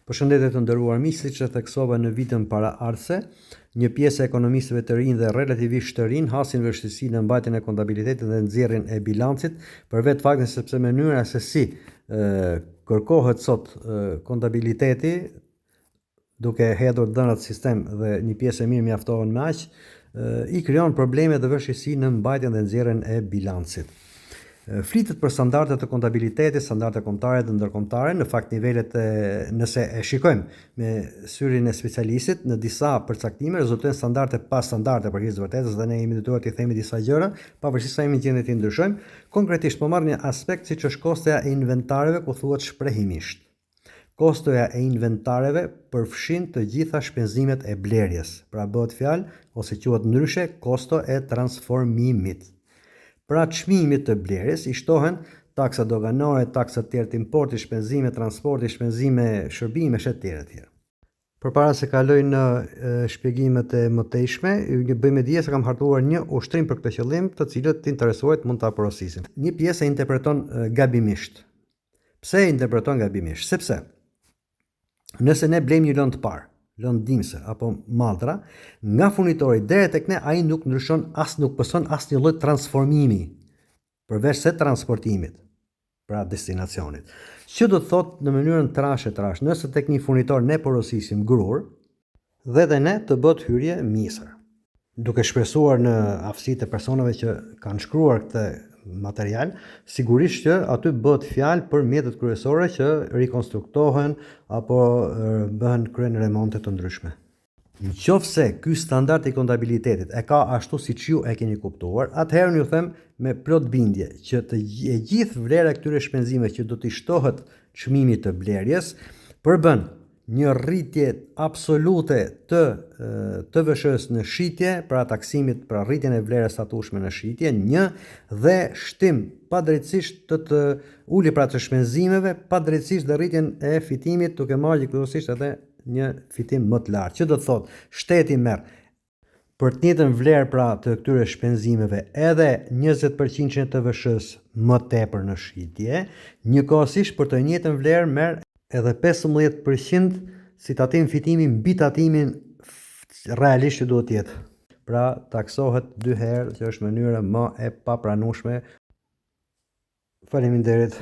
Përshëndetje të nderuar miq, siç e theksova në vitën paraardhëse, një pjesë e ekonomistëve të rinj dhe relativisht të rinj hasin vështirësi në mbajtjen e kontabilitetit dhe nxjerrjen e bilancit, për vetë faktin sepse mënyra se si kërkohet sot kontabiliteti, duke hedhur dhënat sistem dhe një pjesë e mirë mjaftohen me aq, i krijon probleme dhe vështirësi në mbajtjen dhe nxjerrjen e bilancit. Flitet për standardet të kontabilitetit, standardet kombëtare dhe ndërkombëtare, në fakt nivelet nëse e shikojmë me syrin e specialistit, në disa përcaktime rezultojnë standarde pa standarde për hir të vërtetës dhe ne jemi detyruar të themi disa gjëra, pavarësisht sa jemi gjendje të ndryshojmë. Konkretisht po marr një aspekt siç është kostoja e inventareve, ku thuhet shprehimisht. Kostoja e inventareve përfshin të gjitha shpenzimet e blerjes. Pra bëhet fjalë, ose quhet ndryshe, kosto e transformimit. Pra çmimit të blerjes i shtohen taksa doganore, taksa të tjera të importit, shpenzime transporti, shpenzime shërbimesh e tjera. Përpara se kaloj në shpjegimet e mëtejshme, ju bëjmë dije se kam hartuar një ushtrim për këtë qëllim, të cilët të interesuarit mund ta porosisin. Një pjesë e interpreton gabimisht. Pse e interpreton gabimisht? Sepse nëse ne blejmë një lëndë të parë, lëndë dimse apo malltra, nga furnitori deri tek ne ai nuk ndryshon nuk pëson asnjë lloj transformimi, përveç se transportimit, pra destinacionit. Që do të thotë në mënyrën trash, nëse tek një furnitor ne porosisim grur, dhe ne të bëhet hyrje misër. Duke shpresuar në aftësitë e personave që kanë shkruar këtë material, sigurisht që aty bëhet fjalë për mjetet kryesore që rikonstruktohen apo kryen remonte të ndryshme. Nëse ky standard i kontabilitetit e ka ashtu siç ju e keni kuptuar, atëherë ju them me plot bindje që e gjithë vlera e këtyre shpenzimeve që do t'i shtohet çmimit të blerjes përbën një rritje absolute të TVSH-s në shitje, pra taksimit, pra rritjen e vlerës statushme në shitje, dhe shtim padrejtësisht të uli pra të shpenzimeve, padrejtësisht dhe rritjen e fitimit, duke marrë gjithësisht edhe një fitim më të lartë. Që do të thotë, shteti merr për të njëjtën vlerë pra të këtyre shpenzimeve edhe 20% e TVSH-s më tepër në shitje, njëkohësisht për të njëjtën vlerë merr edhe 15% si tatim fitimi mbi tatimin realisht që duhet të jetë. Pra taksohet 2 herë, që është mënyra më e papranueshme. Faleminderit.